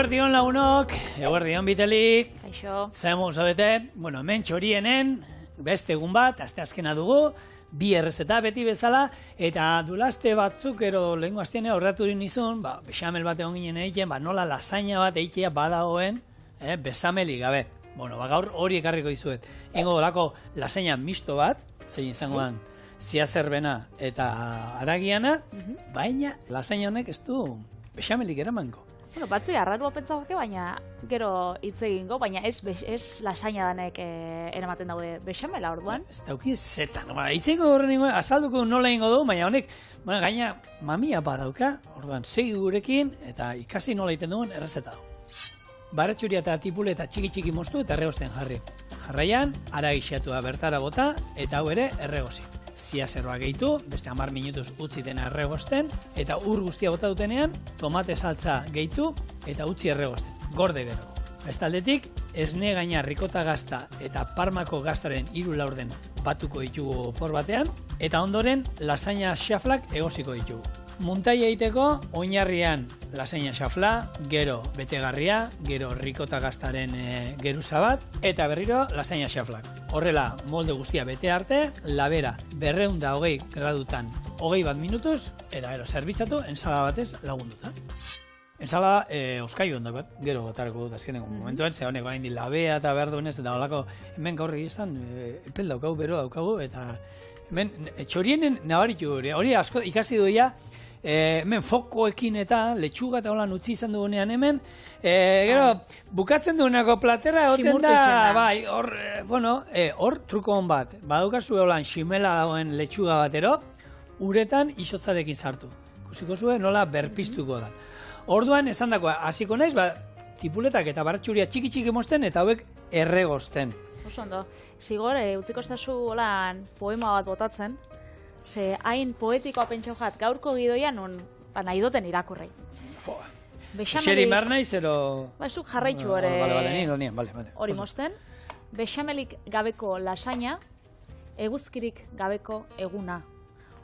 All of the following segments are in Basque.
Eguerdion lagunok, eguerdion biteli. Kaixo. Zemo zabete, bueno, hemen txorienen, beste egun bat, asteazkena dugu, bi errezeta beti bezala, eta dulaste batzuk ero lehenko asteanea horretu nizun, bexamel bat egon ginen egiten, nola lasaina bat egitea badagoen, besameli gabe. Bueno, gaur hori ekarriko izuet. Ingo dolako lasaina misto bat, zein izangoan ziazerbena eta aragiana, baina lasaina honek ez du bexamelik eramango. Bueno, batzui arrarua pentsauke, baina gero hitz egingo, baina ez lasaina danek eramaten daude bexamela orduan. Ez dauki zetan, hitzeko horren ingo, azalduko nola ingo du, baina honek, gaina mamia badauka, orduan segi gurekin, eta ikasi nola egiten duen errezeta du. Baratxuria eta tipule eta txiki moztu eta erregosten jarri. Jarraian, aragixatua bertara bota, eta hau ere erregozi. Ziazerroa gehitu, beste 10 minutuz utzi dena erregosten, eta ur guztia bota dutenean, tomate saltza gehitu eta utzi erregosten. Gorde gero. Bestaldetik, esne gaina rikota gazta eta parmako gaztaren 3 laurden batuko ditugu por batean, eta ondoren lasaina xaflak egosiko ditugu. Muntai egiteko, oinarrian lasaina xafla, gero betegarria, gero rikota gaztaren geruza bat, eta berriro lasaina xaflak. Horrela, molde guztia bete arte, labera 220 gradutan 21 minutuz, eta gero zerbitzatu, ensalada batez lagunduta. Ensalada oskailu ondakat, gero batarako dut azkeneko momentuan, ze honek bain di labea eta behar duenez, eta holako hemen gaur egizan, epel daukagu, bero daukagu, eta hemen txorienen nabaritu hori asko ikasi duia, hemen fokoekin eta letxuga eta holan utzi izan dugunean hemen, gero, bukatzen duenako platera egoten da, bai, hor truko hon bat, badaukazu holan ximela dagoen letxuga batero, uretan isotzarekin sartu. Kusiko zuen nola berpiztuko da. Orduan, esan dakoa, hasiko naiz, tipuletak eta baratxuria txiki mozten eta hauek erregosten. Oso ondo, zigor, utziko estazu holan poema bat botatzen, ze hain poetikoa pentsau jat, gaurko gidoia non nahi duten irakurrei. Xeri mar naiz, ero... Zuk jarraitu hori Vale. Mozten, bexamelik gabeko lasaina, eguzkirik gabeko eguna,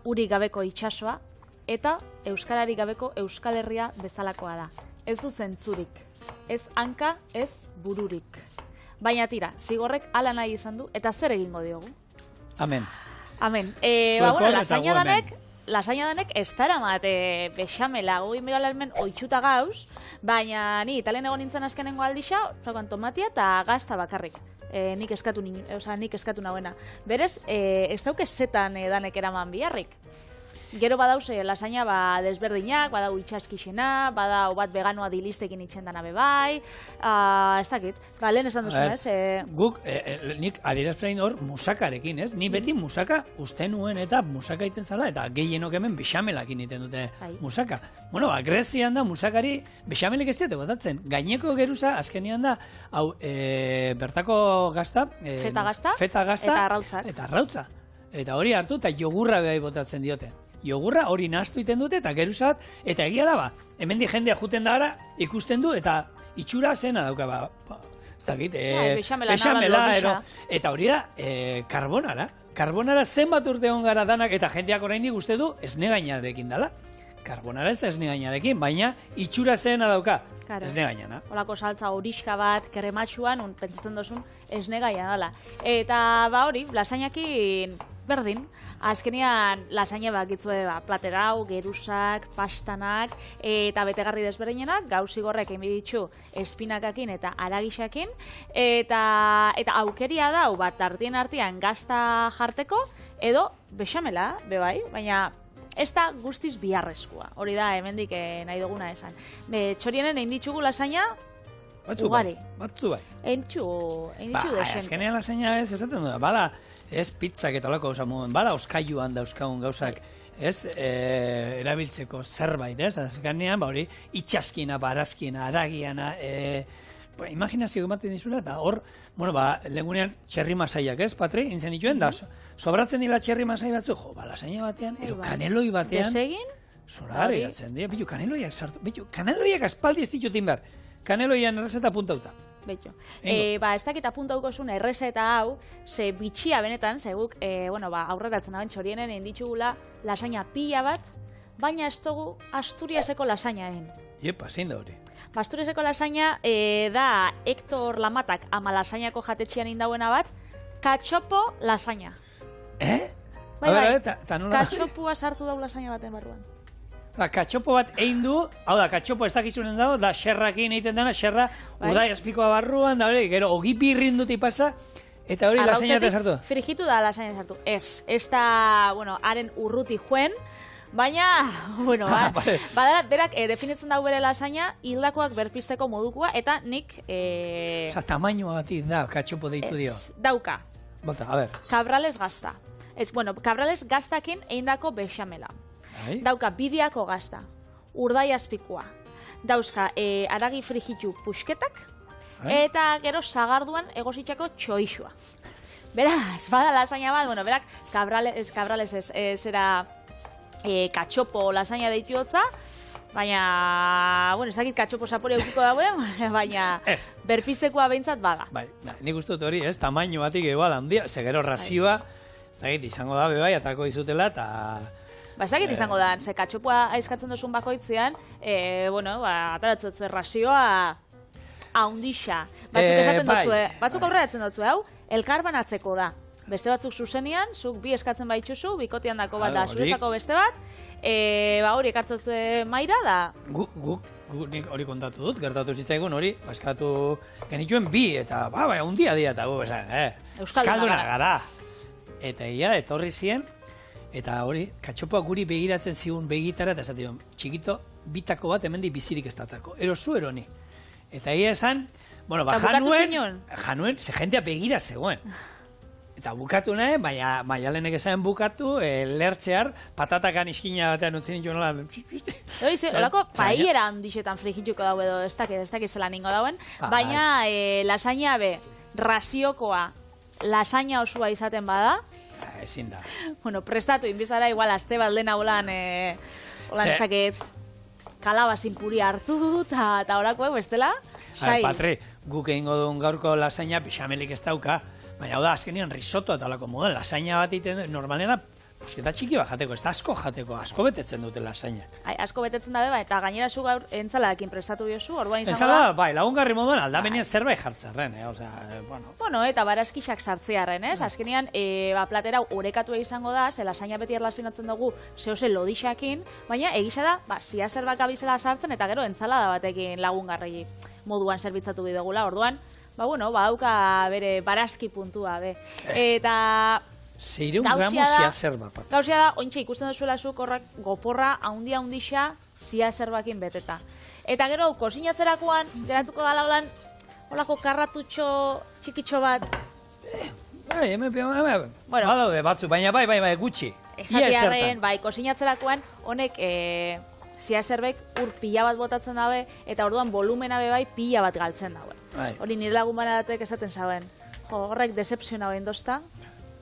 urik gabeko itsasoa, eta euskararik gabeko Euskal Herria bezalakoa da. Ez du zentzurik, ez hanka, ez bururik. Baina tira, zigorrek ala nahi izan du, eta zer egingo diogu? Amen. Lasaina danek ez dara mat bexamela, gogin begala hemen oitxuta gauz, baina ni italen egon nintzen azkenengo aldixa, tomatia eta gazta bakarrik. Nik eskatu nauena. Berez, ez dauke zetan danek eraman biharrik. Gero badauze lasaina desberdinak, badau itxaskixena, badau bat veganoa dilistekin itxendana bebai, ez dakit, lehen esan duzu, ez? Guk, nik adierazperain hor musakarekin, ez? Ni beti musaka uste nuen eta musaka iten zala, eta gehienok hemen bexamelakin iten dute musaka. Bueno, Grezian da musakari bexamelek ez diate botatzen. Gaineko geruza, azkenean da, hau, bertako gazta, feta gazta eta arrautza. Eta hori hartu eta jogurra behai botatzen diote. Jogurra hori nahaztu iten dute eta geruzat, eta egia da hemendik jendea juten da ara, ikusten du eta itxura zena dauka ez dakit, bexamela, eta hori da, karbonara. Karbonara zenbat urte hon gara danak eta jendeak oraindik uste du esne gainarekin dala. Karbonara ez da esne gainarekin, baina itxura zena dauka, esne gainana. Horako saltza horiska bat, krematxuan, pentsatzen dozun esne gaina dala. Eta hori, lasainakin berdin, azkenean lasaina bakitzue platerau, geruzak, pastanak, eta betegarri desberdinenak, gauzigorrek egin ditzu espinakakin eta aragixakin, eta aukeria dau bat artean gazta jarteko, edo bexamela, bebai, baina ez da guztiz biharrezkoa. Hori da, hemendik nahi duguna esan. Txorienen egin ditugu lasaina, ugari. Batzu bai. Entxu desente. Azkenean lasaina ez esaten du, bada, ez pizzak eta olako gauza moden, bada oskailuan dauzkagun gauzak, ez erabiltzeko zerbait, ez? Azkenean, hori, itxaskina, barazkina, aragiana, imaginazio ematen dizula, eta hor, lehengunean txerri masaiak, ez, Patri, intzen dituen, da, sobratzen dila txerri masai batzu, lasaina batean, ero kaneloi batean, desegin? Zorari gatzen dira, bitu, kaneloiak sartu, bitu, kaneloiak aspaldi ez ditutin behar, kaneloian errezeta puntauta. Betxo. Ez dakit apuntauko zuen errezeta hau, ze bitxia benetan, ze guk, aurreratzen hauen txorienen egin ditugula lasaina pila bat, baina ez dugu Asturiaseko lasaina egin. Iepa, zein da hori? Pastureseko lasaina da Hector Lamatak ama lasainako jatetxean indauena bat, katxopo lasaina. Bai, ta nola? katxopua sartu dau lasaina baten barruan. Katxopo bat egin du, hau da, katxopo ez dakizunen dago, da xerrakin egiten dena, xerra, udai azpikoa barruan, da hori, gero, ogipi irrinduti pasa, eta hori lasaina eta sartu. Frijitu da lasaina sartu. Ez da, bueno, haren urruti joen, baina, bueno, badara, berak definitzen dau bere lasaina, hildakoak berpisteko modukoa, eta nik... Osa, tamainoa batik da, katxopo deitu dio. Dauka. Bota, a ber. Cabrales gazta. Cabrales gaztakin eindako bexamela. Dauka bidiako gazta, urdai azpikoa. Dauzka, aragi frijitu pusketak, eta gero sagarduan egositxako txoixua. Beraz, bada lasaina bat, bueno, berak, Cabrales zera katxopo lasaina deitu hotza, baina, bueno, ez dakit katxopo sapore eukiko dagoen, baina berpistekoa behintzat bada. Bai, nik uste dut hori, tamaino batik igual handia, segero razioa, ez dakit izango da bebai, atako dizutela, eta... Ba, ez dakit izango da, ze katxopoa aizkatzen duzun bakoitzean, bueno, ataratzen razioa haundixa. Batzuk esaten dutzue, batzuk aurreratzen dutzue, hau, elkarbanatzeko da. Beste batzuk zuzenean, zuk bi eskatzen baitxuzu, bikotean dako bat da, zuretzako beste bat, hori ekartzozue maira da. Nik hori kontatu dut, gertatu zitzaigun hori, eskatu genituen bi, eta hundia dia, eta euskalduna gara. Eta ia, etorri ziren, eta hori, katxopoa guri begiratzen zigun begitara, eta esatzen txikito, bitako bat hemendik bizirik ez datako. Ero zu, ero ni. Eta ia esan, bueno, januen, ze jentea begira zegoen. Eta bukatu nahi, baina maialenek esan bukatu, lertzear, patatakan iskina batean utzin ditu nola. Olako paiera handixetan frigituko dago edo, ez dakit zelan ingo dauen, baina lasaina raziokoa, lasaina osua izaten bada. Ezin da. Bueno, prestatu, inbizara igual aste baldena holan ez dakit kalabazin puri hartu eta horako, bestela? Patri, guk egingo duen gaurko lasaina pixamelik ez dauka. Baina hau da, azkenean risotto eta lako moden, lasaina bat iten normalena, pusketa txiki bat jateko, ez da asko betetzen dute lasaina. Asko betetzen dabe, eta gainera zu gaur entzaladekin prestatu biozu, orduan izango da... Entzalada, bai, lagungarri moduan aldamenean zerbait jartzerren, Bueno, eta barazkixak sartzearen, ez? Azkenean, platera orekatu izango da, ze lasaina beti erlazionatzen dugu, zehose lodixakin, baina egisa da, zia zerbak abizela sartzen, eta gero entzalada batekin lagungarri moduan zerbitzatu bidegula, orduan, dauka bere barazki puntua, eta... 600 gramo zia zerba. Gauzia da, ointxe ikusten duzuela zuk horrak goporra handia zia zerbakin beteta. Eta gero, kosinatzerakoan, geratuko dala holan, holako karratutxo txikitxo bat. Balaude batzu, baina bai, gutxi. Esatiarren, bai, kosinatzerakoan, honek zia zerbek ur pila bat botatzen dabe, eta orduan volumena bai pila bat galtzen dabe. Hori nire lagun banatek esaten zauen. Horrek decepziona behin dozta,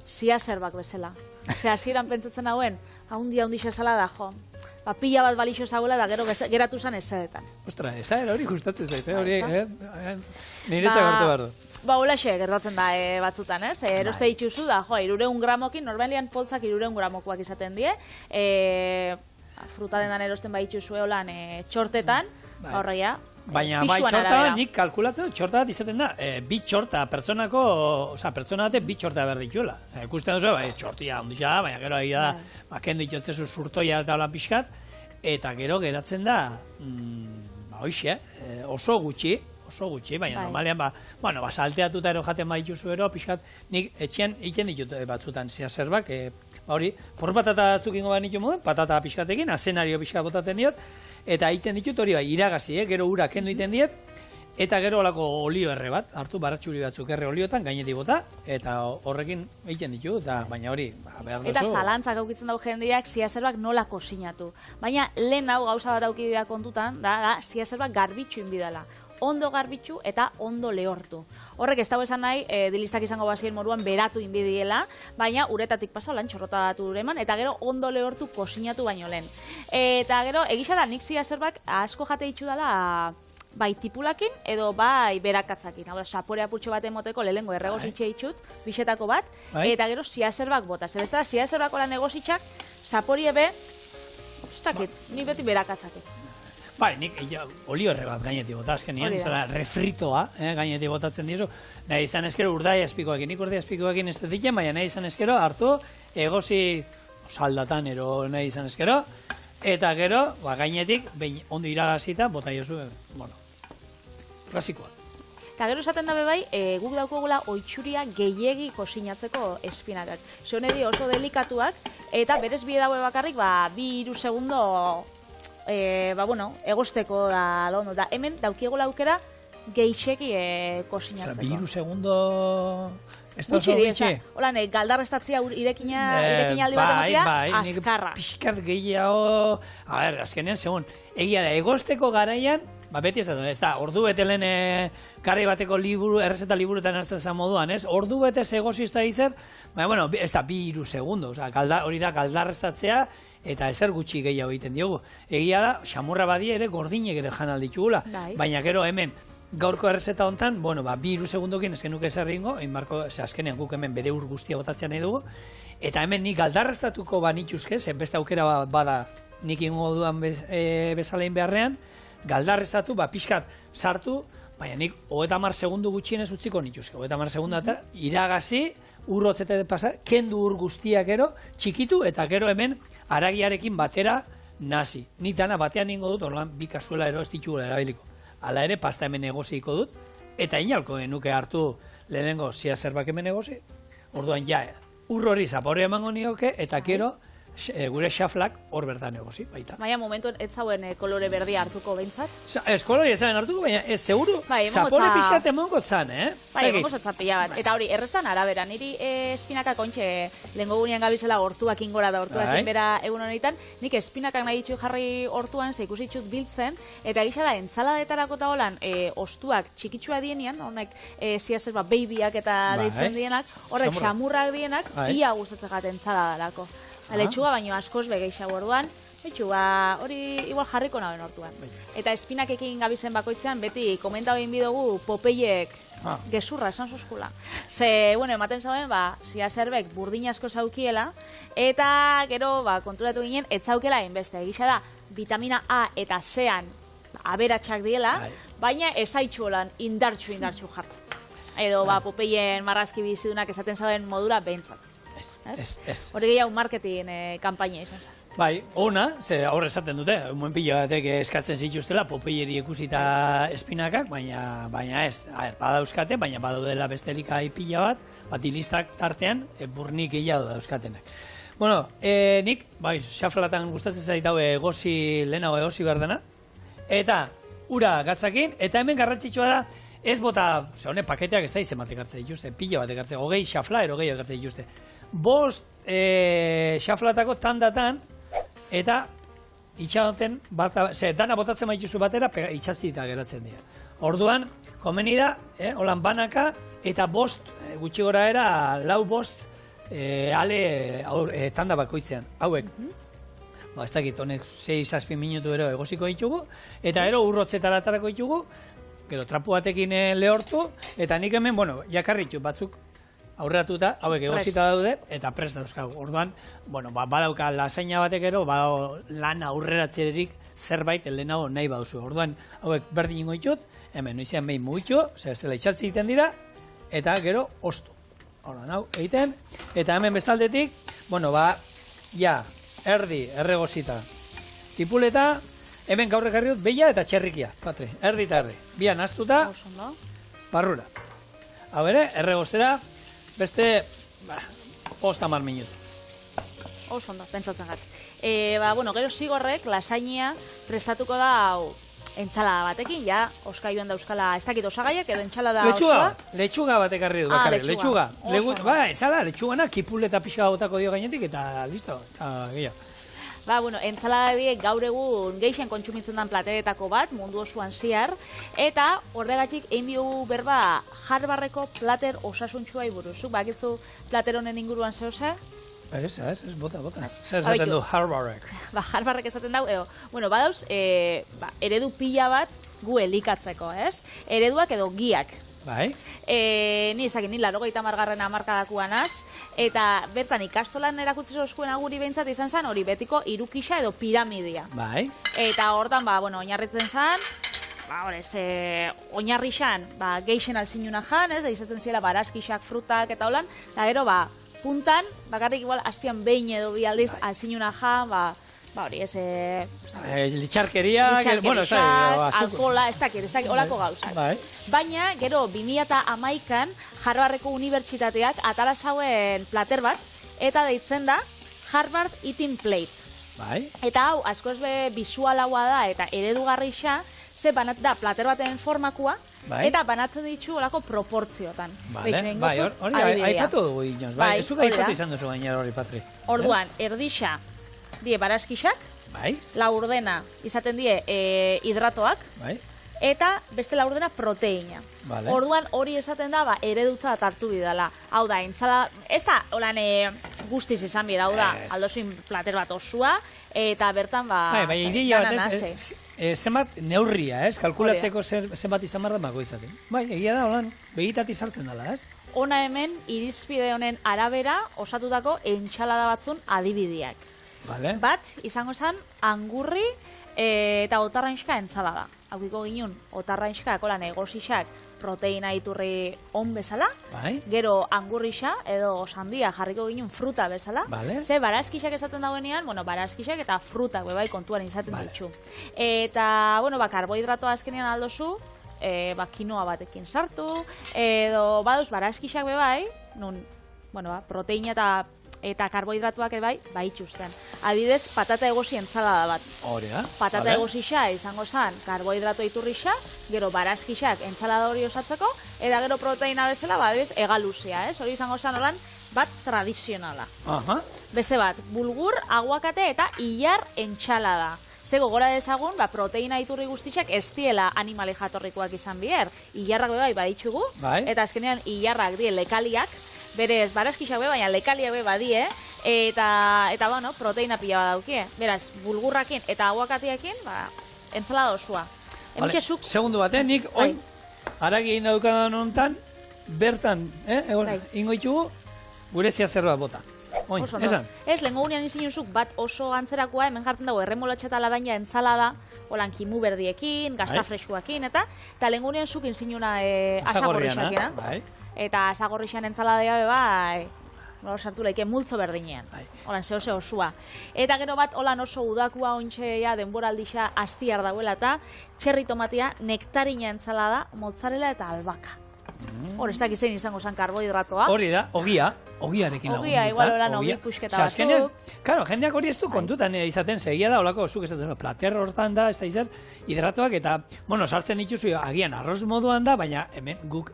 zia zerbak bezala. Zer, hasieran pentsatzen hauen, haundia zala da, pila bat balixo zauela da gero geratu zen ezaetan. Ostra, ezaera hori gustatzen zaite, hori, niretzak hartu behar du. Holaxe gertatzen da batzutan, ez? Eroste dituzu da, 300 gramokin, normalian poltzak 300 gramokoak izaten die, fruta dendan erosten baituzue holan txortetan, horreia, baina bai txorta, nik kalkulatzen dut, txorta bat izaten da, bi txorta pertsonako, pertsona batek bi txorta behar dituela. Ikusten duzu, txortia ondisa da, baina gero ahi da, kendu itxotzezu surtoia eta holan pixkat, eta gero geratzen da, hoxe, oso gutxi, baina normalean, salteatuta ero jaten baituzu ero, pixkat, nik etxean egiten ditut batzutan zea zerbak, hori, por patata zukingo behar nitu moduen, patata pixkatekin, azenario pixkat botaten diot, eta egiten ditut hori bai, iragazi, gero ura kendu egiten diet, eta gero olako olio erre bat, hartu baratxuri batzuk erre oliotan, gainetik bota, eta horrekin egiten ditu, eta baina hori, behar duzu. Eta zalantzak aukitzen dau jendeak zia zerbak nola kosinatu. Baina lehen hau gauza bat aukidea kontutan, da zia zerbak garbitxu inbidala. Ondo garbitxu eta ondo lehortu. Horrek ez dago esan nahi, dilistak izango bazien moruan beratu inbidiela, baina uretatik pasa lan txorrota datu dureman, eta gero ondo lehortu kosinatu baino lehen. Eta gero, egisa da, nik zia zerbak asko jate ditxu dela bai tipulakin edo bai berakatzakin. Hau da, sapore apurtxo bat emoteko lehengo erregozitxe ditxut, bixetako bat, eta gero zia zerbak bota. Zebestara, zia zerbako lan egozitxak, saporie be, ustakit, nik beti berakatzakit. Bai, nik olio erre bat gainetik bota azkenien, zara refritoa, gainetik botatzen dizu. Nahi izan eskero urdai azpikoekin, nik urdai azpikoekin ez dut ditzen, baina nahi izan eskero hartu, egozi saldatan ero nahi izan eskero, eta gero, gainetik, ondo iragazita, bota jozu, klasikoa. Eta gero esaten dabe bai, guk daukogula oitxuria gehiegi kosinatzeko espinakak. Zionedi oso delikatuak, eta berez bide daue bakarrik, 2-3 segundo, egosteko da ondo. Da hemen daukiegola aukera geixeki kosinatzeko. 2-3 segundo... Ez da oso gitxe? Hola, galdarrestatzea irekina aldi bat emotia, askarra. Pixkat gehiago... A ber, azkenean, segun, egia da, egosteko garaian, beti ez da, ordu bete lehen garrai bateko errezeta liburuetan hartzen zen moduan, ez? Ordu bete egozizta izan, baina, ez da, 2-3 segundo, hori da galdarrestatzea, eta ezer gutxi gehiago egiten diogu. Egia da, xamurra badie ere gordinek ere jan alditugula, baina gero hemen, gaurko errezeta hontan, 2-3 segundokin ez genuke ezer egingo, azkenean guk hemen bere ur guztia botatzen nahi dugu, eta hemen nik galdarrestatuko banituzke, zen beste aukera bada nik ingo duan bezalein beharrean, galdarrestatu, pixkat sartu, baina nik 30 segundu gutxienez utziko nituzke, 30 segundu eta iragazi, urrotzete pasa, kendu ur guztiak gero, txikitu, eta gero hemen aragiarekin batera nasi. Nik dana batean ingo dut, orduan bi kasuela ero ez ditugula erabiliko. Hala ere, pasta hemen egoziko dut, eta inalko nuke hartu lehenengo zia zerbak hemen egozi, orduan ur hori zapore emango nioke, eta gero gure xaflak hor bertan egozi, baita. Baina momentuen ez zauen kolore berdia hartuko behintzat? Ez kolore ez zauen hartuko, baina ez seguru zapore pixkat emongo zan, Bai, emongo zatzapila bat. Eta hori, errestan arabera, niri espinakak ontxe lehengo gunean gabizela hortuak ingora da hortuak inbera egun honetan, nik espinakak nahi ditu jarri hortuan, ze ikusi ditut biltzen, eta gisa da, entzaladetarako eta holan, ostuak txikitsua dienean, honek ziazer babyiak eta deitzen dienak, horrek xamurrak dienak, ia gustatzen entzaladarako. Letxuga baino askoz begeixa orduan, letxuga hori igual jarriko naben hortuan. Eta espinakekin gabizen bakoitzean beti komentau egin bidugu Popeyek gezurra esan zuzkula. Ze, ematen zauen, zia zerbek burdin asko zaukiela, eta gero, konturatu ginen, ez zaukela inbeste. Egisa da, vitamina A eta C-an aberatsak diela, baina esaitxu holan indartxu jartzen. Edo, Popeyen marrazki bizidunak esaten zauen modura behintzat. Hori gehiago marketing kampaina izan zen. Bai, ona, ze aurre esaten dute, muen pila batek eskatzen zituztela, Popeyeri ikusita espinakak, baina ez, badauzkate, baina badaudela beste elikai pila bat, batilistak tartean, burnik gehiago dauzkatenak. Bueno, nik, xaflatan gustatzen zait hau lehenago egozi behar dena, eta ura gatzakin, eta hemen garrantzitsua da, ez bota, honek paketeak ez da izen batek hartzen dituzte, pila batek hartzen, 20 xafla, ero gehiago hartzen dituzte. 5 xaflatako tandatan, eta itxagoten, dana botatzen baituzu batera, itxatzita geratzen dira. Orduan, komeni da, holan banaka, eta 5, gutxi gora era, 4-5 tanda bakoitzean, hauek. Ez dakit, honek 6-7 minutu ero egoziko ditugu, eta ero urrotzetara atarako ditugu, gero trapu batekin lehortu, eta nik hemen, jakarritu batzuk, aurreratuta, hauek egozita daude, eta prest dauzkagu. Orduan, badauka lasaina batek ero, lan aurreratzerik zerbait lehenago nahi bauzu. Orduan, hauek berdin ingo ditut, hemen noizean behin mugitu, ez dela itxatzi egiten dira, eta gero ostu. Orduan, hau egiten, eta hemen bestaldetik, erdi, erregozita. Tipuleta, hemen gaur ekarri dut, beia eta txerrikia. Erdi eta erdi. Bian astuta, barrura. Hau ere, erregoztera, beste, 50 minutu. Oso ondo, pentsatzen gat. Gero zigorrek, lasainia prestatuko da entsalada batekin, oskaioan dauzkala, ez dakit osagaiak edo entsalada osoa. Letxuga batek arri du, bakarrik, letxuga. Letxugana, kipuleta pixka botako dio gainetik, eta listo, gehiago. Entsalada biek gaur egun geixen kontsumitzen den plateretako bat, mundu osoan ziar, eta horregatik egin biogu berba Harvardeko plater osasuntxuai buruz. Zuk bakitzu plater honen inguruan zehoze? Ez, bota. Zer esaten du Harvardek? Harvardek esaten dau, badauz, eredu pila bat gu elikatzeko, ez? Ereduak edo giak. Bai. Ni ezakit, ni 80. hamarkadakoan az, eta bertan ikastolan erakutsi zozkuen aguri behintzat izan zen, hori betiko irukisa edo piramidia. Bai. Eta hortan, oinarritzen zen, oinarri xan, geixen alzinuna jan, ez, da izaten ziela barazkixak, frutak eta holan, eta gero, puntan, bakarrik igual, hastian behin edo bi aldiz alzinuna jan, hori, litxarkeria, bueno, alkohola, ez dakit, olako gauzak. Baina, gero, 2011an, Harvardeko unibertsitateak atara zauen plater bat, eta deitzen da Harvard Eating Plate. Eta hau, askoz be bisualaua da, eta eredugarri xa, ze banat da plater baten formakua, eta banatzen ditu olako proportziotan. Hori, aipatu dugu inoz, ez zuka aipatu izan duzu baina hori, Patri. Orduan, erdixa, die barazkixak, laurdena izaten die hidratoak, eta beste laurdena proteina. Orduan hori esaten da, eredutza bat hartu bidala. Hau da, entzala, ez da, holan guztiz izan bida, hau da, aldozuin plater bat osua, eta bertan, ideia bat ez, zenbat neurria, ez? Kalkulatzeko zenbat izan barra bako izaten. Egia da, holan, begitati sartzen dela, ez? Ona hemen, irizpide honen arabera, osatutako entxalada batzun adibideak. Bat, izango zen, angurri eta otarrainxka entzalada. Haukiko ginen, otarrainxka, kolan egosixak, proteina iturri on bezala, gero angurrixa edo sandia jarriko ginen fruta bezala, ze barazkixak esaten dauenean, barazkixak eta frutak kontuan izaten ditzu. Eta, karbohidratoa azkenean aldozu, kinoa batekin sartu, edo baduz barazkixak nun, proteina eta karbohidratuak itxusten. Adidez, patata egosi entzalada bat. Patata egosi izango zen, karbohidrato iturrixa, gero barazkixak entzalada hori osatzeko, eta gero proteina bezala, adibidez, egaluzea, hori izango zen holan, bat tradizionala. Beste bat, bulgur, aguakate eta ilar entxalada. Zego gora dezagun, proteina iturri guztiak ez diela animali jatorrikoak izan biher. Ilarrak baditzugu, eta azkenean ilarrak die lekaliak, berez, barazkixak baina lekaliak badie, eta proteina pila bat daukie. Beraz, bulgurrakin eta aguakateakin, entzalada osua. Segundu bat, nik, oin, aragi egin daukadan honetan, bertan, ingo ditugu, gure zerba bota. Oin, esan? Ez, lehenko gunean izinuzuk bat oso antzerakoa, hemen jartzen dago erremolatxa eta ladaina entzalada, holan kimu berdiekin, gazta fresuakin, eta lehenko gunean zukin zinuna asagorrixakina. Eta asagorrixan entzaladea sartu laike multzo berdinean. Holan, zehose osua. Eta gero bat, holan oso udakua ontxea denboraldixa astiar dauela eta txerri tomatia, nektarina entzalada, mozzarella eta albaka. Hor, ez dakizein izango zen karbohidratoa. Hori da, ogiarekin lagun. Ogia, igual holan ogi puxketa batzuk. Karo, jendeak hori ez du kontutan izaten, segia da, holako, zuk esaten, plater hortan da, ez da izan, hidratoak, eta, sartzen dituzu, agian arroz moduan da, baina hemen guk,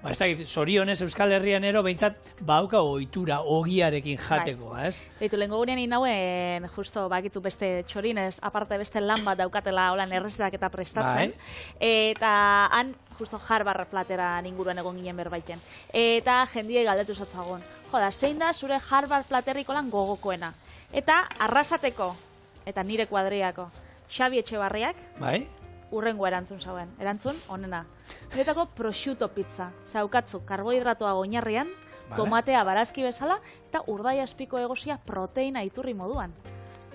ez da, zorionez Euskal Herrian ero, behintzat, bauka ohitura ogiarekin jateko, ez? Beitu, lehenko gurean inauen, justo, bakitu beste txorinez, aparte beste lan bat daukatela, holan errezetak eta prestatzen, eta han, justo Harvard platera inguruan egon ginen berbaiten. Eta jendiei galdetu zatzagon. Joda, zein da zure Harvard platerriko lan gogokoena? Eta arrasateko, eta nire kuadriako, Xabi Etxebarriak, urrengo erantzun zauen. Erantzun, onena. Niretako prosciutto pizza. Zaukatzu, karbohidratoa oinarrian, tomatea barazki bezala, eta urdai azpiko egosia proteina iturri moduan.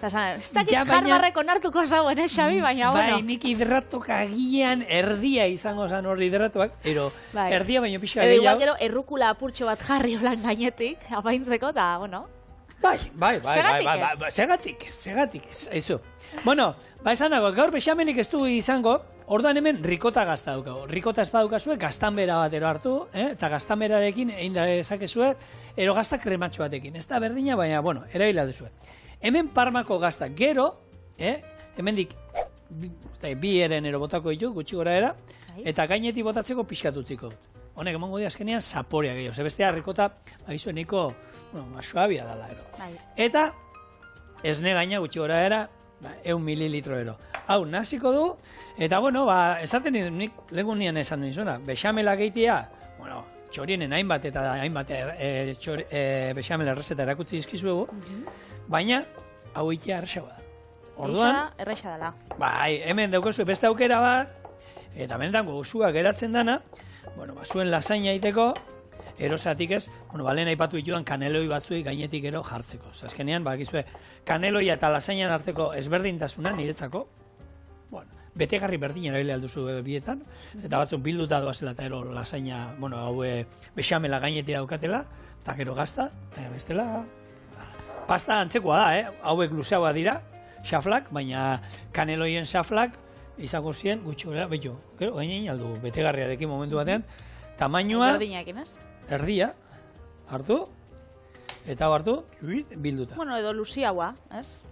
Ez dakit Harvardeko nartuko zauen, Xabi, baina, bueno. Nik hidratok agian erdia izango zen hor hidratoak, erdia baino pixka gehiago. Igual gero errukula apurtxo bat jarri holan gainetik, apaintzeko, eta, bueno. Segatik, eso. Bueno, esan dago, gaur bexamenik ez du izango, orduan hemen rikota gazta daukago. Rikota ez badukazue, gaztanbera batero hartu, eta gaztanberarekin egin da ezakezue, ero gazta krematxo batekin. Ez da berdina, baina, bueno, erabila duzue. Hemen parmako gazta, gero, hemendik, bi eren ero botako ditu, gutxi gora era, eta gainetik botatzeko pixkatutziko. Honek emango di azkenean zaporea gehiago. Zebestea rikota, bagizue niko, suabia dala ero. Eta, esne gaina gutxi gora era, 1 mililitro ero. Hau, naziko du, eta bueno, esaten nik legun nian esan duizuna, bexamela gehitia, bueno, txorienen hainbat eta hainbat bexamela errezeta erakutzi dizkizuegu, baina hau itea errexagoa da. Orduan, errexa dela. Hemen daukozu beste aukera bat, eta benetan gozua geratzen dana, bueno, zuen lasaina egiteko, erosatik ez, bueno, balen aipatu ditudan kaneloi batzuei gainetik ero jartzeko. Azkenean, bakizue, kaneloia eta lasainan arteko ezberdintasuna niretzako, bueno, betegarri berdin erabili alduzu bietan, eta batzuk bilduta doazela eta ero lasaina, bueno, hau bexamela gainetik daukatela, eta gero gazta, bestela, pasta antzekoa da, hauek luzeagoa dira, xaflak, baina kaneloien xaflak, izango zien, gutxora, beto, gero, gainen aldu, betegarriarekin momentu batean, tamainua, Berdinakin, ez? erdia, hartu, eta hartu, bilduta. Bueno, edo luziagoa, ez?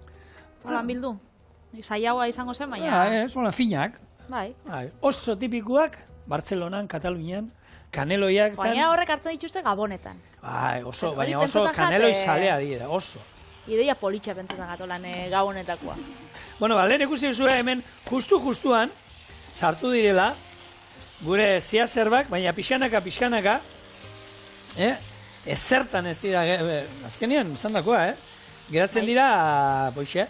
Holan bildu. Saiagoa izango zen, baina... Ez, hola finak. Bai. Oso tipikuak, Bartzelonan, Katalunian, kaneloiak... Baina horrek hartzen dituzte Gabonetan. Bai, oso, baina oso kaneloi salea dira, oso. Ideia politxa pentsetan gatolan Gabonetakoa. Bueno, lehen ikusi zuen hemen, justuan, sartu direla, gure zia zerbak, baina pixkanaka, ezertan ez dira, azkenean, zandakoa, geratzen dira, poixe,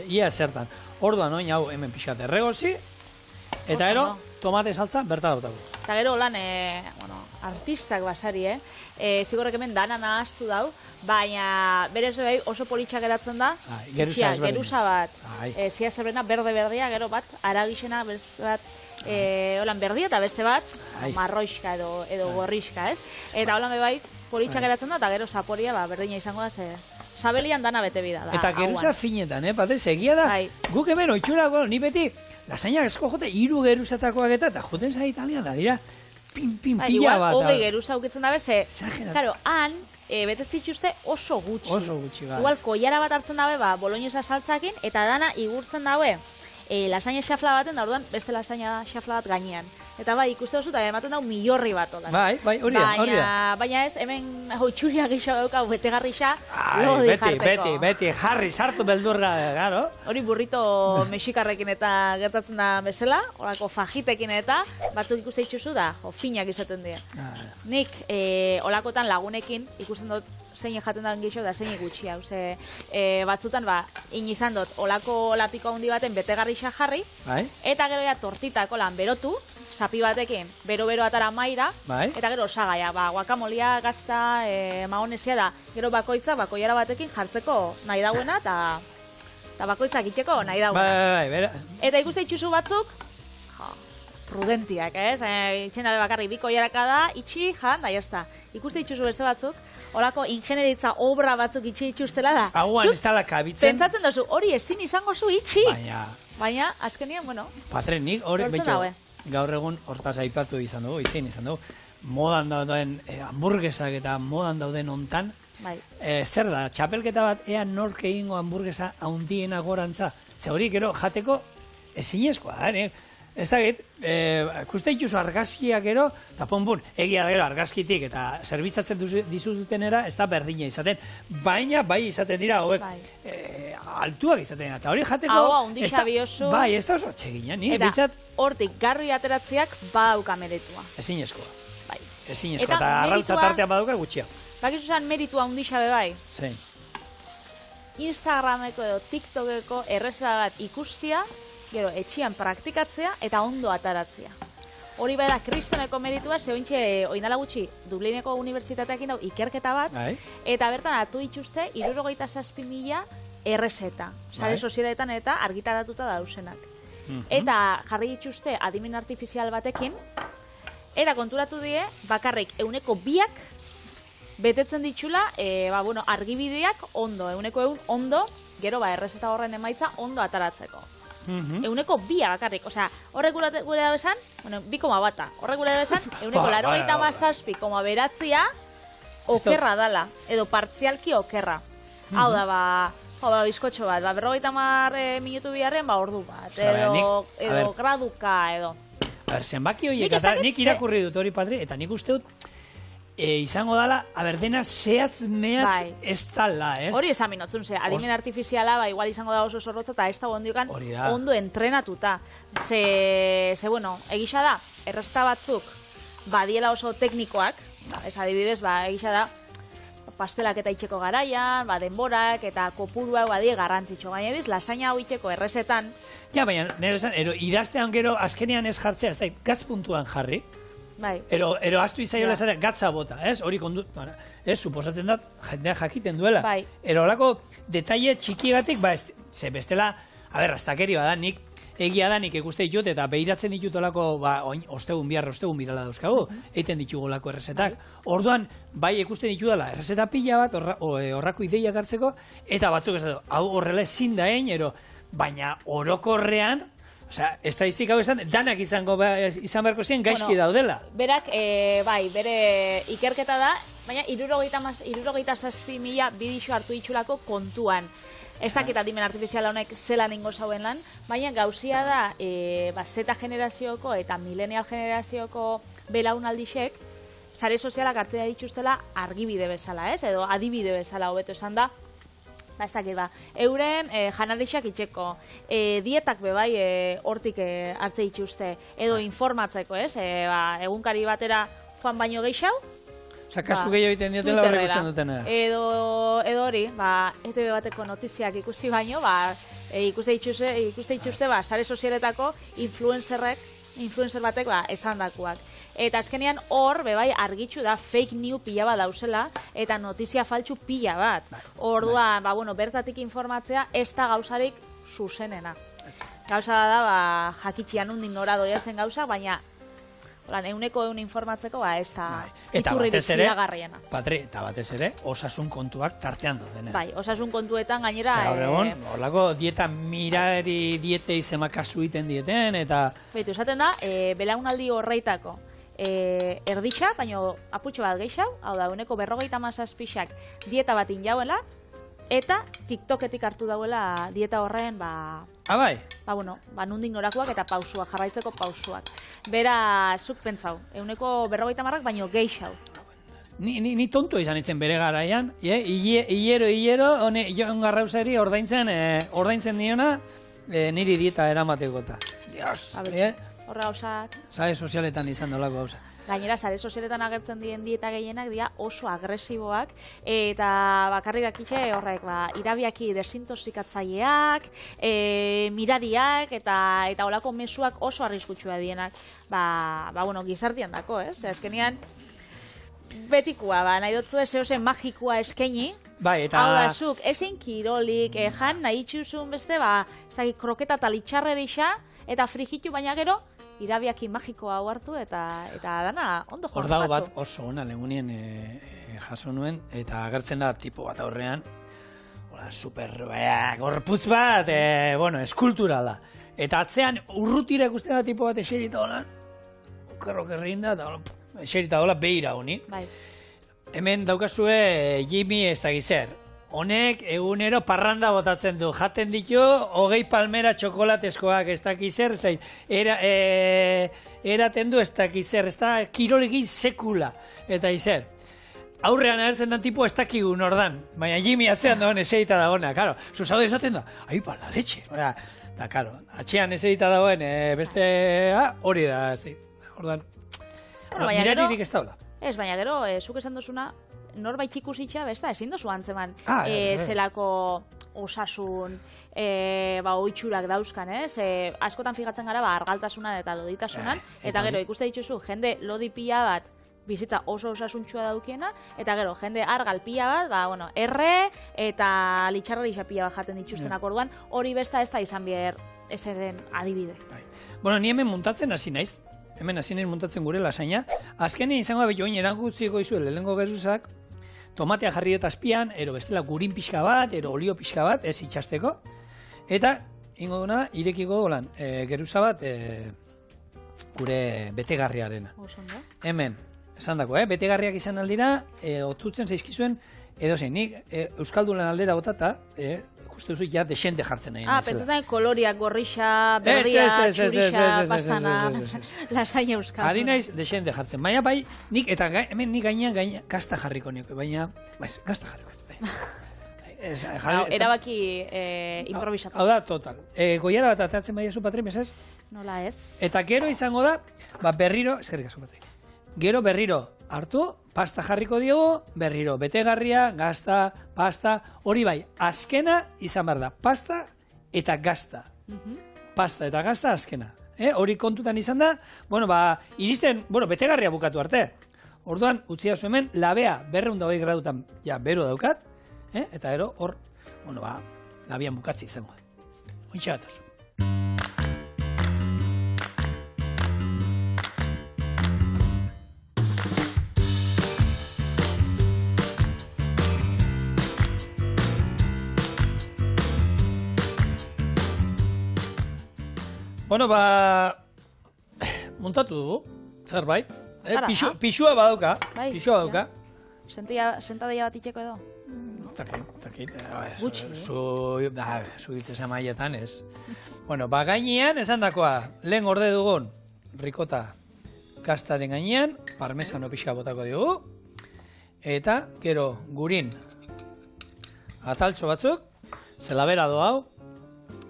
ia ezertan. Orduan, oin hau hemen pixat erregozi, eta ero, tomate saltza berta dautagu. Eta gero lan, bueno, artistak basari, zigorrek hemen dana nahaztu dau, baina berez bai oso politxa geratzen da, geruza bat, zia zerbena berde-berdia, gero bat, aragixena, beste bat, holan berdia eta beste bat, marroixka edo gorrixka, ez? Eta holan bai politxa geratzen da, eta gero zaporia berdina izango da, sabelian dana bete bida da. Eta geruza finetan, Patez, egia da, guk hemen oitxurako, ni beti, lasainak esko jote, 3 geruzatakoak eta joten za Italian da, dira, pin, pila bat. Igual, 20 geruza ukitzen dabe, claro, han, betez dituzte oso gutxi. Oso gutxi, bai. Igual, koiara bat hartzen dabe, boloñesa saltzakin, eta dana igurtzen dabe, lasaina xafla baten, da orduan, beste lasaina xafla bat gainean. Eta bai, ikuste oso, eta ematen dau milorri bat olan. Bai, hori da. Baina ez, hemen hoitxuria gixo daukau betegarri xa, lodi jarteko. Beti, jarri, sartu beldurra, garo. Hori burrito mexikarrekin eta gertatzen da bezala, horako fajitekin eta batzuk ikuste dituzu da, finak izaten dira. Nik, olakotan lagunekin, ikusten dut zein jaten da gixo da zein gutxi hau, batzutan, inizan dut, olako lapiko handi baten betegarri xa jarri, eta gero ja tortitako lan berotu, sapi batekin, bero-bero atara maira, eta gero osagaia, guakamolia, gazta, maonesia da, gero bakoiara batekin jartzeko nahi dauena, eta bakoitzak itxeko nahi dauena. Eta ikuste itxuzu batzuk, prudentiak, ez? Itxena bakarri, bikoiaraka da, itxi, jan, da, jazta. Ikuste itxuzu beste batzuk, horako ingenieritza obra batzuk itxi itxustela da. Hauan, ez tala kabitzen. Pentsatzen dozu, hori ezin izango zu itxi. Baina, azkenien, bueno. Patren, nik hori, betxo, gaur egun hortaz aipatu izan dugu, itzein izan dugu, modan dauden hamburguesak eta modan dauden ontan, zer da, txapelketa bat ea nork egingo hamburguesa haundiena gorantza, ze hori gero jateko ezinezkoa da, ez dakit, ikuste dituzu argazkiak gero, eta ponbun, egia gero argazkitik eta zerbitzatzen dizutenera ez da berdina izaten, baina bai izaten dira hauek altuak izaten, eta hori jateko... Hau, hundixa biozu... Bai, ez da oso txegina, ni, eta hortik garri ateratziak badauka meritua. Ezinezkoa. Bai. Ezinezkoa, eta arrautza tartean badauka gutxia. Bakizu zen meritua hundixa bebai? Zein. Instagrameko edo TikTokeko errezeta bat ikustia, gero etxian praktikatzea eta ondo ataratzea. Hori bai da, kristoneko meritua, zehointxe oindala gutxi Dublineko unibertsitateakin dau ikerketa bat, eta bertan atu dituzte 67.000 errezeta, sare sozialetan eta argitaratuta dausenak. Eta jarri dituzte adimen artifizial batekin, eta konturatu die, bakarrik 2% betetzen ditxula, argibideak ondo, 100 ondo, gero errezeta horren emaitza ondo ataratzeko. 2% bakarrik, osea, horrek gure da besan, 2,1 bata, horrek gure da besan, 97,9 okerra dala, edo partzialki okerra. Hau da, bizkotxo bat, 50 minutu biharren, ordu bat, edo graduka, edo. Zenbaki horiek, nik irakurri dut hori, Patri, eta nik uste dut, izango dala, dena zehatz mehatz ez tala, ez? Hori esan minotzun, adimen artifiziala, igual izango da oso zorrotza, eta ez da ondiokan ondo entrenatuta. Bueno, egisa da, errezeta batzuk, badiela oso teknikoak, ez adibidez, egisa da, pastelak eta itxeko garaian, denborak eta kopuruak badie garrantzitsu. Gaina ediz, lasaina hau itxeko errezetan. Ja, baina, nire esan, idaztean gero azkenean ez jartzea, ez da, gatz puntuan jarri, Bai. Ero astu izaiola zara gatza bota, ez? Hori suposatzen da, jendea jakiten duela. Bai. Ero olako detaile txikigatik, ze bestela, astakeri bada, nik egia da nik ikuste ditut, eta behiratzen ditut olako, ostegun bidala dauzkagu, eiten ditugolako errezetak. Orduan, bai ikusten ditudala, errezeta pila bat, horrako ideiak hartzeko, eta batzuk ez da, hau horrela ezin da baina orokorrean, estadistika hau esan, danak izan beharko ziren gaizki daudela. Berak, bai, bere ikerketa da, baina 67.000 bidixo hartu ditxulako kontuan. Ez dakit adimen artifiziala honek zelan ingo zauen lan, baina gauzia da Z generazioko eta millennial generazioko belaunaldixek sare sozialak hartzea dituztela argibide bezala, ez? Edo adibide bezala hobeto esan da. Ez dakit euren janarixak itxeko, dietak bebai hortik hartze dituzte, edo informatzeko, ez? Egunkari batera joan baino gehiago, kasu gehiago egiten diotela horrek usten dutena. Edo hori, ETV bateko notiziak ikusi baino, ikuste dituzte, sare sozialetako influencer batek esandakoak. Eta azkenean hor, bebai, argitxu da fake news pila bat dauzela, eta notizia faltsu pila bat. Orduan, bertatik informatzea, ez da gauzarik zuzenena. Gauza da, jakitxian undin nora doia zen gauza, baina euneko informatzeko ez da iturririk ziragarriena. Patri, eta batez ere, osasun kontuak tartean daudena. Bai, osasun kontuetan gainera... Horlako dieta mirari diete izema kasu iten dieten, eta... Baitu, esaten da, belaunaldi horreitako erditxa, baina aputxo bat gehiago, hau da, euneko 57 dieta bat injauela, eta TikToketik hartu dauela dieta horren, bai? Nundin norakoak eta pausuak, jarraitzeko pausuak. Bera, zuk pentsau, euneko 50 baino gehiago. Ni tontu izan itzen bere garaian, hilero, Jon Garrausari ordaintzen diona, niri dieta eramateko eta. Dios, horra gauzak. Sare sozialetan izan dolako gauza. Gainera, sare sozialetan agertzen dien dieta gehienak dira oso agresiboak, eta bakarrik dakitxe horrek, irabiaki desintoxikatzaileak, mirariak, eta olako mezuak oso arriskutsua dienak, gizartian dako, ez? Azkenean, betikoa, nahi dutzu zehozen magikoa eskaini, hau da, zuk, ezin kirolik, jan nahi itxuzun beste, kroketa eta litxarrerixa, eta frigitu baina gero, irabiaki magikoa hartu eta dana ondo jortu batzu. Hor dago bat oso ona legunien jaso nuen, eta agertzen da tipo bat aurrean, super gorputz bat, eskulturala. Eta atzean urrutira ikusten da tipo bat eserita holan, okerrokerrein da, eta eserita hola behira honi. Hemen daukazue Jimmy ez da gizer. Honek egunero parranda botatzen du, jaten ditu 20 palmera txokolatezkoak ez dakizer, eraten du ez dakizer, ez da kirolegi sekula, eta izer. Aurrean agertzen den tipo ez dakigun ordan, baina Jimmy atzean dagoen eserita dagoena, karo, zuzaude esaten da, aipa, la leche, da, karo, atxean eserita dagoen, beste, hori da, ez da, ordan, miraririk ez daula. Ez, baina gero, zuk esan duzuna, norbait ikusitxa, ezin dozu antzeman zelako osasun oitxurak dauzkan, ez? Askotan fijatzen gara argaltasunan eta loditasunan, eta gero ikuste dituzu jende lodi pila bat bizitza oso osasuntxua daukiena, eta gero jende argal pila bat, erre eta litxarrerixa pila bat jaten dituztenak orduan, hori besta ez da izan behar ezeren adibide. Ni hemen muntatzen hasi naiz, hemen hasi naiz muntatzen gure lasaina, azkenean izango da behin erangutziko izu lehenengo geruzak, tomatea jarri eta azpian, ero bestela gurin pixka bat, ero olio pixka bat, ez itxasteko. Eta, ingo duna da, irekiko golan, geruza bat, gure betegarriarena. Hemen, esan dako, betegarriak izan aldira, otutzen zaizkizuen, edo zein, nik Euskaldunen aldera botata, ikuste duzu, ja, desente jartzen nahi. Pentsatzen koloriak, gorrixa, berria, txurixa, pastana, lasaina euskalduna. Ari naiz, desente jartzen. Baina bai, nik, eta hemen nik gainean gazta jarriko nioke, baina, gazta jarriko. Erabaki improvisatu. Hau da, total. Goiara bat atatzen bai ezu, Patri, mesez? Nola ez. Eta gero izango da, berriro, eskerrik asko, Patri. Gero berriro hartu, pasta jarriko diogu, berriro betegarria, gazta, pasta, hori bai, azkena izan behar da, pasta eta gazta. Pasta eta gazta azkena. hori kontutan izan da, iristen, betegarria bukatu arte. Orduan, utzi dazu hemen, labea 220 gradutan, bero daukat, eta ero, hor, labian bukatzi izango. Ointxe gatoz. Montatu dugu, zerbait. Pixua badauka, pixua badauka. Sentadeia bat itxeko edo? Takit. Gutxi, Zu hitzesa maietan, ez. Gainean, esan dakoa, lehen gorde dugun, rikota kastaren gainean, parmesano pixka botako dugu, eta, gero, gurin ataltxo batzuk, zelabera do hau,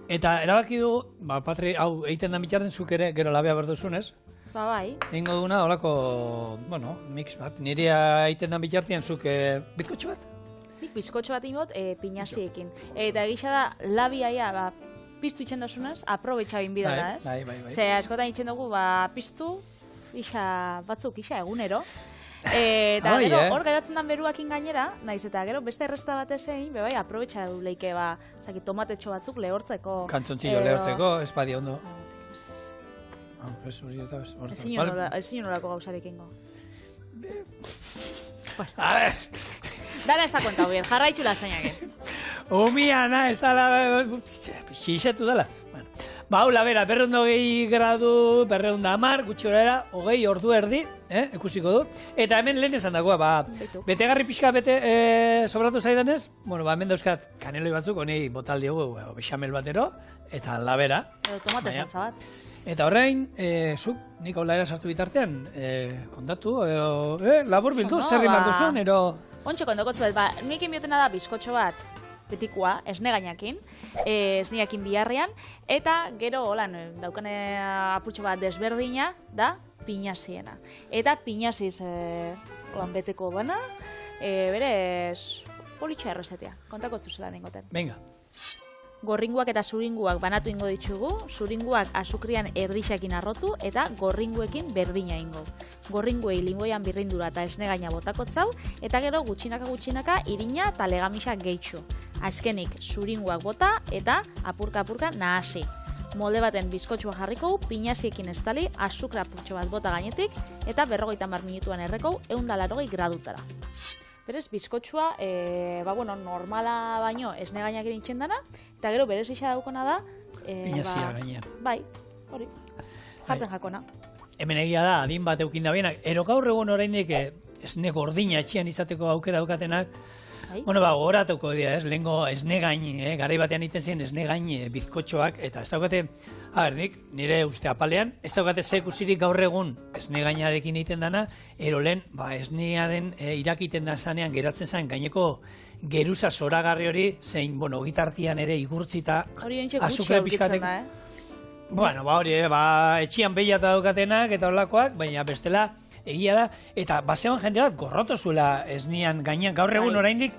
eta erabaki dugu, Patri, hau egiten da bitarten zuk ere, gero labea berduzunez, bai. Eingo duguna, holako, mix bat, nirea egiten da bitartean zuk bizkotxo bat? Nik bizkotxo bat ingot, pinaziekin. Eta egisa da, labiaia, piztu itxen dosunez, aprobetxabin bidala, ez? Bai. Ze, askotan itxen dugu, piztu, batzuk egunero. Eta gero, hor geratzen den beruakin gainera, naiz eta gero beste erresta bat ezein, bai, aprobetxa du leike, tomatetxo batzuk lehortzeko. Kantzontzillo lehortzeko, espadi ondo. Ezin horako gauzarik ingo. A ver. Dara ez da kontau bien, jarraitzu lasainak. Umiana, ez da xixetu dela. Hau labera, 220 gradu, 210, gutxi horera, 20 ordu erdi, ikusiko du. Eta hemen lehen esan dagoa, betegarri pixka sobratu zaidanez, hemen dauzkat kaneloi batzuk, honei botaldi dugu, bexamel batero, eta labera. Edo tomate saltza bat. Eta horrein, zuk, nik hau laera sartu bitartean, kontatu, labur bildu, zerri marko zuen, ero... Ontxe kondokotzu bet, nik inbiotena da bizkotxo bat, betikoa, esne gainakin, esneakin biharrean, eta gero, holan, daukane apurtxo bat desberdina, da, pinaziena. Eta pinaziz, beteko duena, berez, politxa errezetea, kontakotzu zelan ingoten. Venga. Gorringuak eta zuringuak banatu ingo ditugu, zuringuak azukrian erdixakin arrotu eta gorringuekin berdina ingo. Gorringuei lingoian birrindura eta esne gaina botakotzau, eta gero gutxinaka irina eta legamisa gehitxu. Azkenik zuringuak bota eta apurka nahasi. Molde baten bizkotxua jarriko, pinaziekin estali, azukra apurtxo bat bota gainetik, eta 50 minutuan erreko 180 gradutara. Berez, bizkotxua, normala baino esne gainak irintzen dana, eta gero berez isa daukona da... Pinazia gainean. Bai, hori, jarten jakona. Hemen egia da, adin bat eukin da bienak, ero gaur egun oraindik esne gordina etxean izateko aukera daukatenak, gogoratuko dira, lehenko esne gain, garai batean iten ziren esne gain bizkotxoak, eta ez daukate, nik, nire uste apalean, ez daukate zekusirik gaur egun esne gainarekin egiten dana, ero lehen, esnearen irakiten da zanean geratzen zen gaineko geruza zoragarri hori, zein, gitartian ere igurtzita, azukre pixkatek. Hori, etxian behiat daukatenak eta holakoak, baina bestela, egia da, eta basean jende bat gorroto zuela esnean gainean, gaur egun oraindik,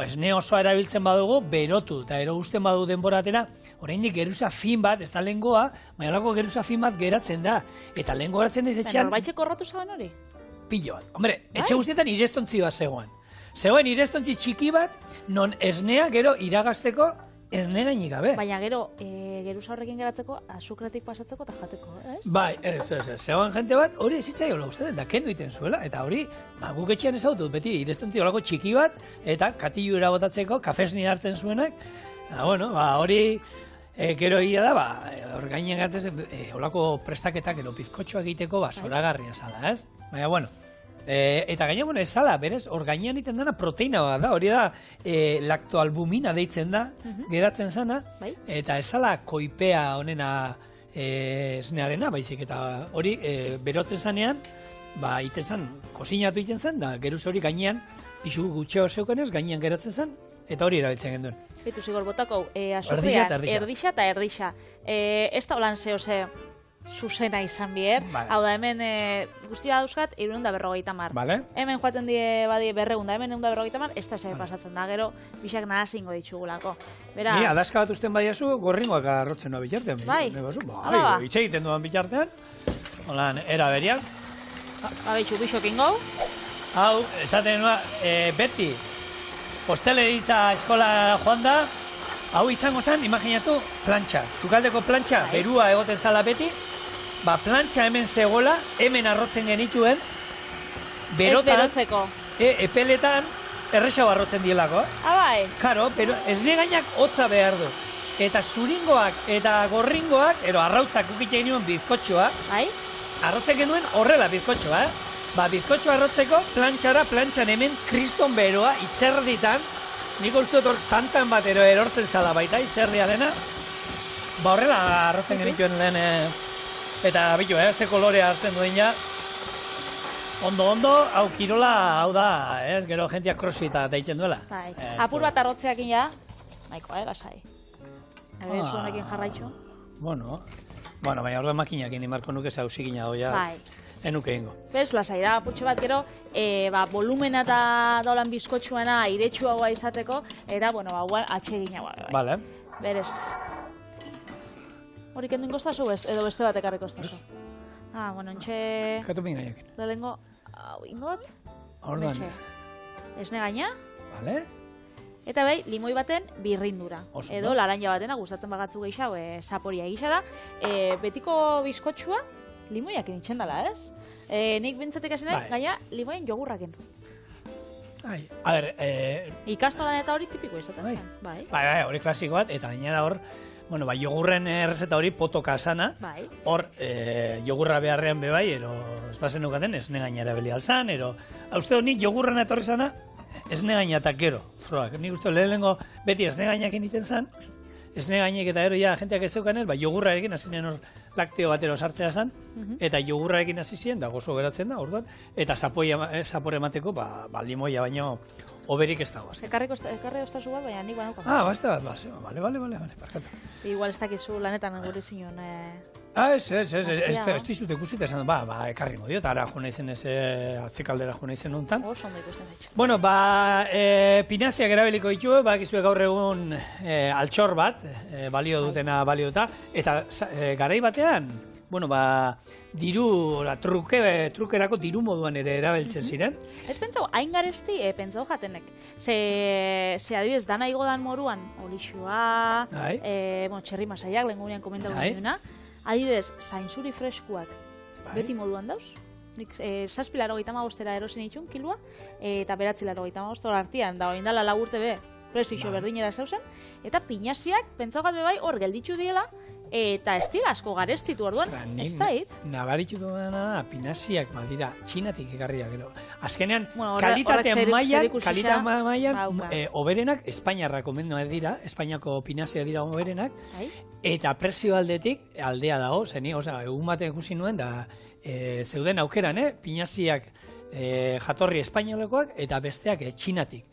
esne osoa erabiltzen badugu, berotu, eta ero usten badu denboratera, oraindik geruza fin bat, ez da lehengoa, baina olako geruza fin bat geratzen da, eta lehengo geratzen ez etxean... Norbaitxe gorrotu zaban hori? Pillo bat. Hombre, etxe guztietan irestontzi bat zegoen. Zegoen irestontzi txiki bat, non esnea gero iragazteko esne gainik gabe. Baina gero, geruza horrekin geratzeko, azukretik pasatzeko eta jateko, ez? Bai, zegoen jente bat, hori ezitzaio lau uste, da kendu iten zuela, eta hori, guk etxean ezautut, beti irestontzi horako txiki bat, eta katilu erabotatzeko, kafesni hartzen zuenak, hori, gero egia da, hor gainen gatez, horako prestaketak, bizkotxoa egiteko, zoragarria zala, ez? Baina, eta gaina, ez zala, berez, hor gainean iten dana proteina bat da, hori da laktoalbumina deitzen da, geratzen zana, eta ez zala koipea honena esnearena, baizik, eta hori berotzen zanean, iten zan, kozinatu iten zan, da geruz hori gainean, pixu gutxeo zeukenez, gainean geratzen zan, eta hori erabiltzen genduen. Betu zigor botako, azukrean, erdixa eta erdixa. Ez da holan zeo ze, zuzena izan bier. Vale. Hau da, hemen guztia dauzkat, 250. Vale. Hemen joaten die badie 200, hemen 250, ez da zer pasatzen da, gero bixak nahazingo ditugulako. Beraz, Ni, adaska bat usten baiazu, gorringoak arrotzen noa bitartean. Bai. Bai, hitz egiten duan bitartean. Holan, era beriak. Bitxu, bixokin gau. Hau, esaten nua, beti, hosteleritza eskola joan da, hau izango zen, imaginatu, plantxa. Sukaldeko plantxa, berua egoten zala beti, plantxa hemen zegoela, hemen arrotzen genituen, berotan, Ez berotzeko. epeletan, errexau arrotzen dielako. Bai. Karo, pero esne gainak hotza behar du. Eta zuringoak eta gorringoak, arrautzak ukite genuen bizkotxoa, Bai. arrotzen genuen horrela bizkotxoa, bizkotxoa arrotzeko, plantxan hemen kriston beroa, izerditan, nik uste dut tantan bat erortzen zala baita, izerdia dena, horrela arrotzen genituen lehen, eta bitu, ze kolorea hartzen duen ja, ondo, hau kirola, hau da, gero jentia crossfita deitzen duela. Bai. Apur bat arrotzeakin ja, nahiko, lasai. Ebe, zuenekin jarraitxu. Bueno, baina orduan makinakin imarko nuke zauzikina doia. Bai. Enuke ingo. Bez, lasai da, apurtxo bat gero, volumena eta daulan bizkotxuena airetsuagoa izateko, eta, atsegina bai. Vale. Berez. Hori kendu ingostazu edo beste bat ekarriko estazu? Entxe... Katu pingaiekin. Lehengo, hau ingot? Orduan. Esne gaina? Vale. Eta bai, limoi baten birrindura. Oso, Edo laranja batena, gustatzen bagatzu gehiago, saporia gisa da. Betiko bizkotxua, limoiak initzen dela, ez? Nik bintzatik esenek, gaina, limoien jogurraken. A ber, Ikastolan eta hori tipiko izaten zen. Bai, hori klasiko bat, eta gainera hor, jogurren errezeta hori potoka sana, hor jogurra beharrean bebai, ez bazen ukaten, esne gainera beli alzan, hauste honi jogurren etorri sana, esne gaina eta gero, froak. Nik uste lehenengo beti esne gainak egiten zen, esne gainek eta ero ja jenteak ez zeukanez, jogurrarekin hasi nien hor lakteo batero sartzea zen, eta jogurrarekin hasi ziren, da gozo geratzen da, orduan, eta zapore emateko, limoia baino oberik ez dago. Ekarri ostazu bat, baina nik banukan. Basta bat, bale, parkatu. Igual ez dakizu lanetan gure zinon. Ez dizut ikusita esan, ekarri modio, eta ara juna izen atzikaldera juna izen nontan. Oso ondo ikusten zaitxu. Bueno, pinaziak erabeliko ditu, bakizue gaur egun altxor bat, balio dutena baliota, eta garai batean, trukerako diru moduan ere erabiltzen ziren. Ez pentsau, hain garesti, pentsau jatenek. Ze adibidez, dana igodan moruan, olixua, txerri masaiak, lehen gurean komentau gaiuna, adibidez, zainzuri freskuak beti moduan dauz. Nik 7,85 erosin itxun kilua, eta 9,85 artian, da hori indala lagurte be, presixo berdinera zeusen, eta pinaziak, pentsau gat bebai, hor gelditzu diela, eta ez dira asko garestitu orduan, ez da hit. Nabaritu duena da, pinaziak dira txinatik ekarriak gero. Azkenean, kalitate mailan, oberenak, Espainiarrak omendu dira, Espainiako pinazia dira oberenak, eta presio aldetik, aldea dago, zeni, egun batean ikusi nuen, da zeuden aukeran, pinaziak jatorri espainolekoak, eta besteak txinatik.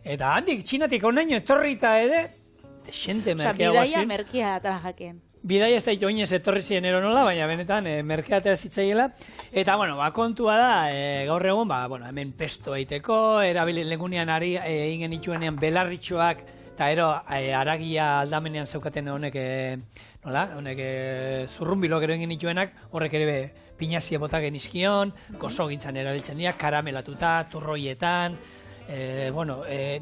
Eta handik txinatik onaino etorrita ere, desente merkea guazin. Bidaia merkea atara jaken. Bidaia ez da ito oinez etorri ziren eronola, baina benetan merkea atera zitzaiela. Eta, kontua da, gaur egun, hemen pesto eiteko, legunean egin genituenean belarritxoak, eta aragia aldamenean zeukaten honek, zurrumbilo gero egin genituenak, horrek ere pinazia bota genizkion, gozo gintzan erabiltzen dira, karamelatuta, turroietan,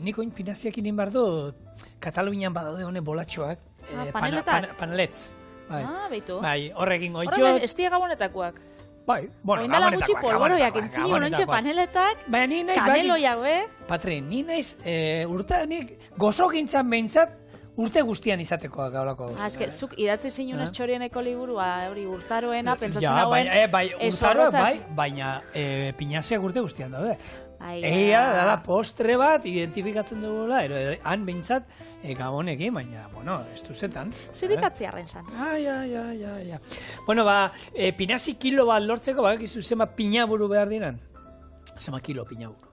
nik oin pinaziak inin behar du, Katalunian badaude honen bolatxoak, paneletz. Beitu. Horrekin goitxo. Horre, ez dira gabonetakoak. Gabonetakoak. Gutxi polboroiak entzio, nontxe paneletak, kaneloiak, Patri, ni naiz, nik gozo gintzan behintzat, urte guztian izatekoak gaurako. Zuk idatzi zinunez txorieneko liburua, hori urtaroena, pentsatzen dagoen... Urtaroa, baina pinaziak urte guztian daude. Egia, dala postre bat, identifikatzen dugula, han behintzat gabonekin, baina, ez duzetan. Zirikatzi arren zan. Pinazi kilo bat lortzeko, bakizu zema pinaburu behar diren? Zema kilo pinaburu.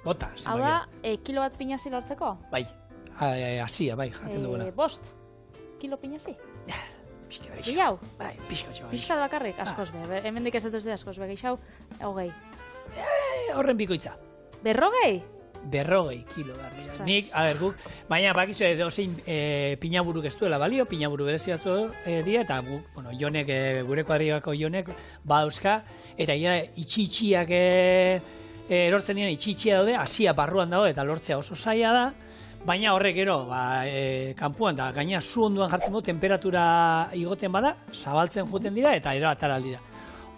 Bota, zema kilo. Hau da, kilo bat pinazi lortzeko? Bai, asia, bai, jaten duguna. 5 kilo pinazi? Gehiago? Bai, pixkatxo. Pixkat bakarrik, askoz be. Hemendik ez dut askoz be, gehiago, 20. Horren bikoitza. 40? 40 kilo behar dira. Ostras. Nik, aberguk, baina bakizu edozein pinaburuk ez duela balio, pinaburu berezi batzu dira, eta bueno, Jonek, gure kuadrigako Jonek, badauzka, eta itxi-itxiak erortzen diren itxi-itxia daude, hasia barruan dago, eta lortzea oso zaila da, baina horrek gero, kanpuan da, gaina zu onduan jartzen du, temperatura igoten bada, zabaltzen juten dira, eta ero atara dira.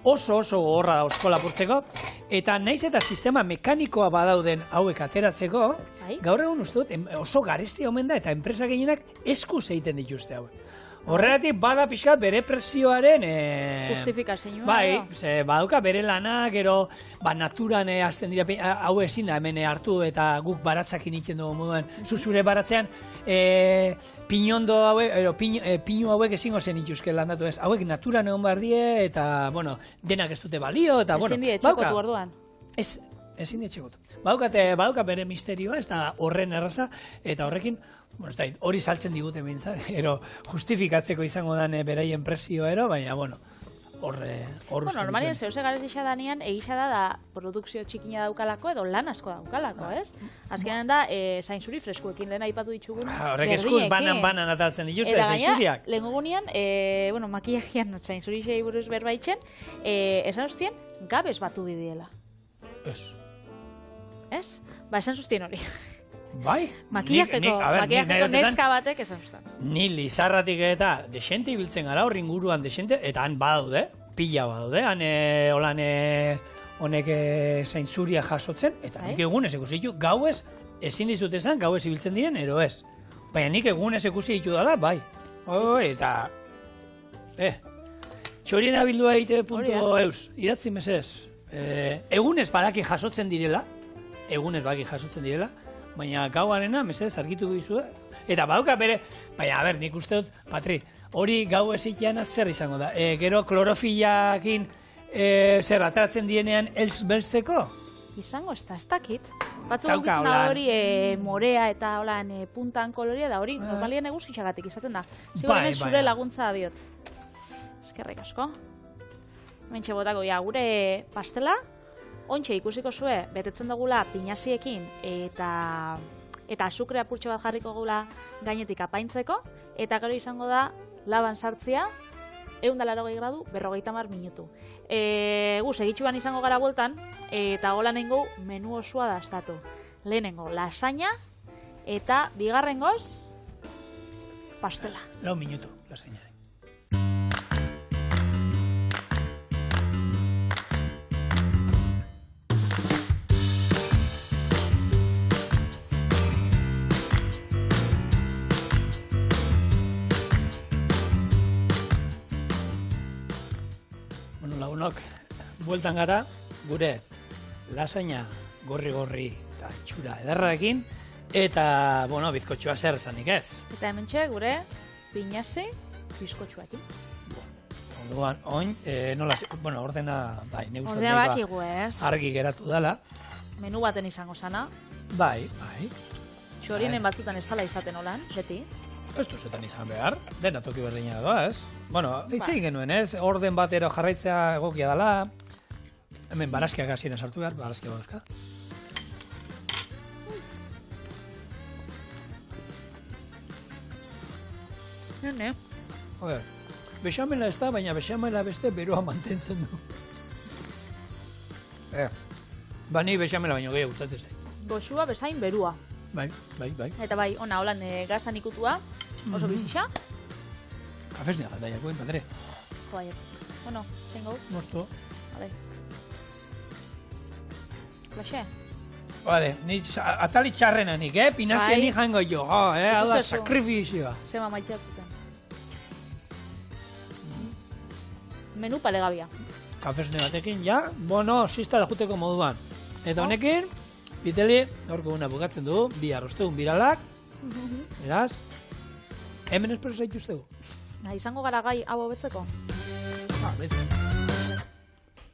Oso gogorra da osko lapurtzeko, eta naiz eta sistema mekanikoa badauden hauek ateratzeko, gaur egun uste dut oso garestia omen da, eta enpresa gehienak eskuz egiten dituzte hauek. Horregatik bada pixkat bere presioaren... Justifikazioa. Bai, badauka bere lana, gero naturan hasten dira, hau ezin da hemen hartu eta guk baratzakin egiten dugu moduan. Zure baratzean pinondo hauek, pinu hauek ezingo zen ituzke landatu ez. Hauek naturan egon behar die eta, bueno, denak ez dute balio eta, bueno. Ezin die txekotu orduan. Ezin die txekotu. Badauka bere misterioa, ez da horren erraza, eta horrekin, bueno, ez da, hori saltzen digute mintzat, ero justifikatzeko izango den beraien presioa ero, baina, bueno, Bueno, normalien zehose garez isa danean, egisa da produkzio txikina daukalako edo lan asko daukalako, ez? Azkenean da, zainzuri freskuekin lehen aipatu ditugun horrek eskuz banan ataltzen dituzte, zainzuriak. Eta gaina, lehen bueno, makillajian no zainzuri xei buruz berbaitzen, esan ustien, gabez batu bidiela. Ez? Ba, esan sustien hori. Bai? Makillajeko neska batek esan ustan. Ni Lizarratik eta desente ibiltzen gara hor inguruan desente, eta han badaude, pila badaude, han holan honek zainzuria jasotzen, eta nik egunez ikusi ditu, gauez, ezin dizut esan, gauez ibiltzen diren, ero ez. Baina nik egunez ikusi ditu dela, bai. Eta... txorien abildua eite.eus, idatzi mesez. Egunez badaki jasotzen direla, baina gauarena, mesedez, argitu dizu, eta badauka bere, baina, nik uste dut, Patri, hori gau ezikean zer izango da, gero klorofilakin zer ateratzen dienean elz beltzeko? Izango, ez dakit. Batzu gukitzen da hori morea eta holan puntan koloria da hori, normalien eguzkitxagatik izaten da. Ziguren zure laguntza biot. Eskerrik asko. Mentxe botako, gure pastela, ontxe ikusiko zue, betetzen dugula pinaziekin eta azukre apurtxo bat jarriko gula gainetik apaintzeko, eta gero izango da laban sartzia, 180 gradu, 50 minutu. Gu, segitxuan izango gara bueltan, eta gola nengo menu osoa daztatu. Lehenengo, lasaña, eta bigarrengoz, pastela. 4 minutu, lasaña. Lagunok, bueltan gara, gure lasaña gorri-gorri eta itxura ederrarekin, eta, bueno, bizkotxua zer zanik ez. Eta hementxe gure pinazi bizkotxuakin. Orduan, oin, bueno, ordena, bai, negustat ordena bakigu ez. Argi geratu dala. Menu baten izango zana. Bai. Txorienen batzutan ez dala izaten olan, beti. Ez duzetan izan behar, dena toki berdina doa, ez? Bueno, itzein genuen, ez? Orden batero jarraitzea egokia dela. Hemen barazkiak hasieran sartu behar, barazkia bauzka. Ne. Joder, bexamela ez da, baina bexamela beste beroa mantentzen du. Ni bexamela baino gehiago gustatzen zait. Goxua bezain berua. Bai. Eta bai, ona, holan gaztan ikutua, oso bizisa. Kafes nire galdaiakoen, padre. Joder. Bueno, zein gau? Mosto. Vale. Klaxe. Vale, atali txarrena nik, pinazia nik jango jo. Hau da, sakrifizioa. Zema maiteatzen. Menu palegabia. Kafes nire batekin, ja, bueno, zista da juteko moduan. Eta honekin, Piteli, gaurko guna bukatzen du, bi arrostegun biralak, beraz, hemen espreso zaituztegu. Izango gara gai hau betzeko? Betzeko.